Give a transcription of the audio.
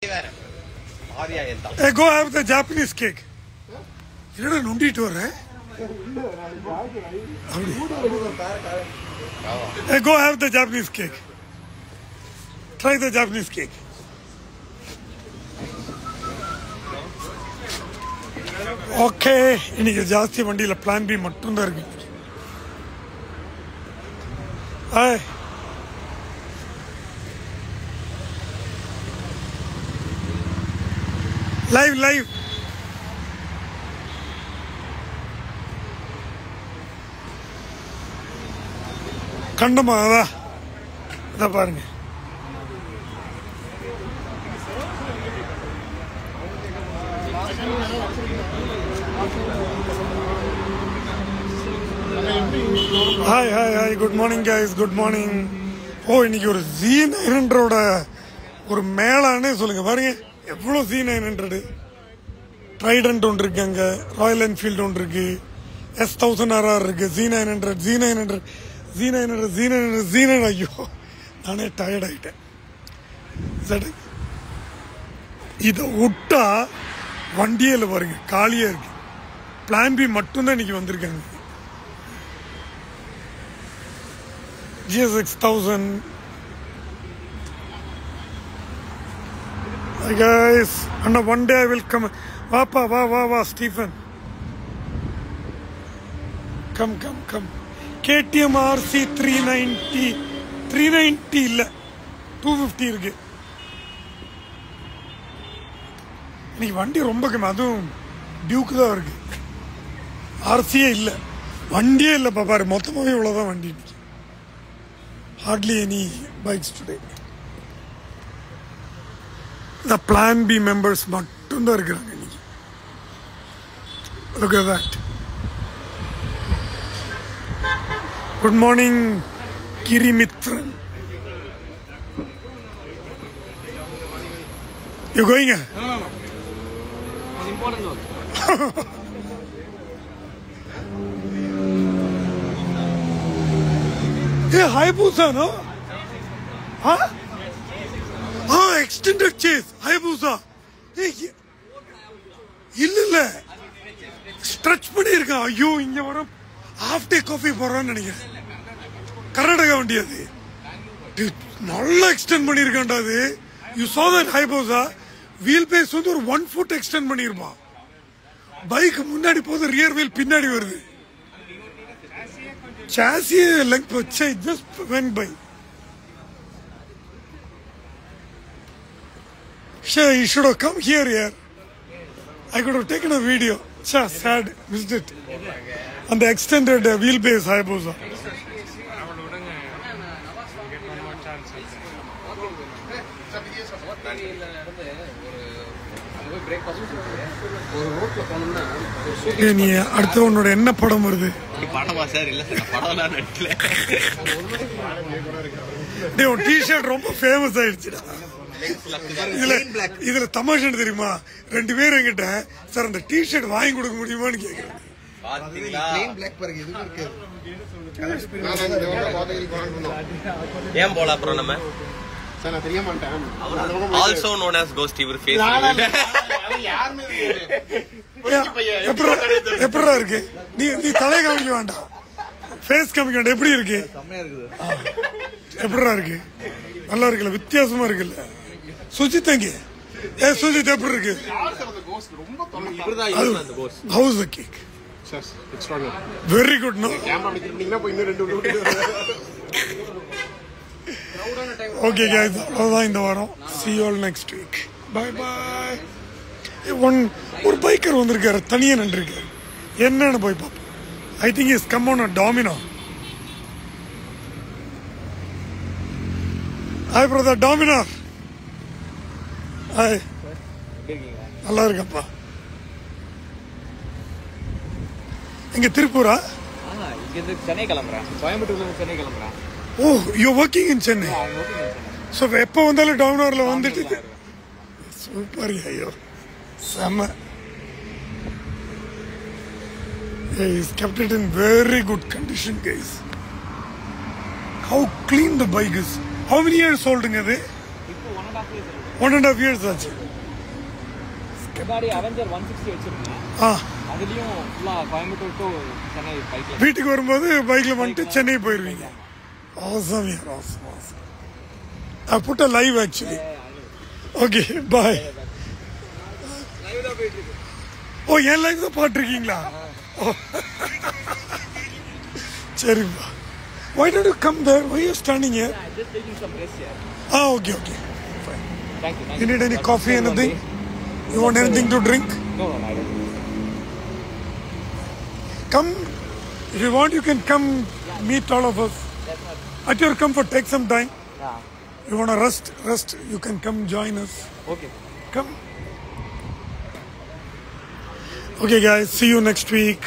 Hey, go have the Japanese cake. You don't know it, right? Hey, go have the Japanese cake. Try the Japanese cake. Okay, இன்னைக்கு ஜாஸ்தி வண்டியில plan B மட்டும் தான் இருக்கு. Hi live கண்டமா அத பாருங்க. Hi good morning guys, good morning. இன்னைக்கு ஒரு Z900 ஒரு மேளானே சொல்லுங்க. பாருங்க எவ்வளோ Z900. ட்ரைடன்ட் ஒன்று இருக்கு, அங்கே ராயல் என்ஃபீல்டு ஒன்று இருக்கு, S1000RR இருக்கு, Z900. ஐயோ நானே டயர்ட் ஆயிட்டேன். இதை விட்டா வண்டியே இல்லை பாருங்க, காலியா இருக்கு. பிளான் பி மட்டும்தான் இன்னைக்கு வந்திருக்காங்க. GS6000. Hi guys, and one day I will come. Va, Stephen. Come. KTM RC 390 இல்ல 250 இருக்கு. இன்னைக்கு வண்டி ரொம்ப கம்மி, அதுவும் டியூக் தான் இருக்கு. RCயே இல்ல, வண்டியே இல்ல பாரு. மொத்தமாவே இவ்வளவுதான் வண்டி. Hardly any bikes today. The Plan B members மட்டும் தான் இருக்கிறாங்க இன்னைக்கு. Look at that. Good morning, Kirimitran. You going? No. It's important though. Hey, Hayabusa, no? Huh? Extended chase, Hayabusa. Hey, இல்ல ஸ்ட்ரெச் பண்ணியிருக்கான். ஐயோ, இங்க வரும் ஹாஃப் டே காஃபி போறான்னு நினைக்கிறேன். கர்நாடகா வண்டி அது. நல்லா எக்ஸ்டெண்ட் பண்ணியிருக்கான்டா அது. You saw that Hayabusa wheel base வந்து ஒரு 1 foot எக்ஸ்டெண்ட் பண்ணியிருப்பான். பைக் முன்னாடி போகுது, ரியர் வீல் பின்னாடி வருது. சாசி லெங்த் வச்சு just went by. Sure, you should have come here. I could have taken a video. Sad, missed it. On the extended wheelbase Hayabusa. நீ அடுத்த உன்னோட என்ன படம் வருது? படமா சார்? இல்ல சார், படம்லாம் நடிக்கல. உன் டிஷர்ட் ரொம்ப ஃபேமஸ் ஆயிடுச்சுடா. இதுல தமாஷா தெரியுமா, 2 பேர் என்கிட்ட சார் அந்த டிஷர்ட் வாங்கி கொடுக்க முடியுமான்னு கேக்குறேன். ஏன் போல அப்புறம் நம்ம ஆல்சோ known as ghost இவர் ஃபேஸ் எப்படா இருக்கு? நீ தலையை காமிக்க வேண்டாம், ஃபேஸ் காமிக்க வேண்டாம். எப்படி இருக்கு? எப்படா இருக்கு? நல்லா இருக்குல்ல, வித்தியாசமா இருக்குல்ல. சுஜித் எங்க? சுஜித் எப்படி இருக்கு? How's the cake? Very good, no? Okay guys, அவ்வளவுதான் இந்த வாரம். See you all next week. Bye. ஒரு பைக்கர் வந்திருக்காரு, தனியா நின்றுருக்காரு. என்னன்னு போய் பார்ப்போம். I think he's come on a Domino. Hi brother, Domino. Hi. நல்லா இருக்கப்பா. எங்க திருப்பூரா? இங்க சென்னை கிளம்புறேன். கோயம்புத்தூர்ல இருந்து சென்னை கிளம்புறேன். You're working in Chennai? So எப்போ வந்தாலும் டவுனர்ல வந்துட்டு சூப்பர். ஐயோ செம. He's kept it in very good condition guys. How clean the bike is. How many years old? 1.5 years ஆச்சு. முன்னாடி அவெஞ்சர் 160 வச்சிருந்தேன். அதுலயும் ஃபுல்லா கோயம்புத்தூர் டு சென்னை பைக்ல. வீட்டுக்கு வரும்போது பைக்ல வந்துட்டு சென்னை போயிருவீங்க. Awesome, yeah, awesome. I put a live actually. Okay, bye. Live தான் போயிட்டு இருக்கு. ஓ, என் லைவ் தான் பாத்துருக்கீங்களா? சரிப்பா. Why don't you come there? Why are you standing here? I'm just taking some rest here. Okay. Fine. Thank you. You need any coffee, anything? You want anything to drink? No, I don't. Come. If you want, you can come meet all of us. At your comfort, take some time. Yeah. You want to rest, you can come join us. Okay. Come. Okay, guys, see you next week.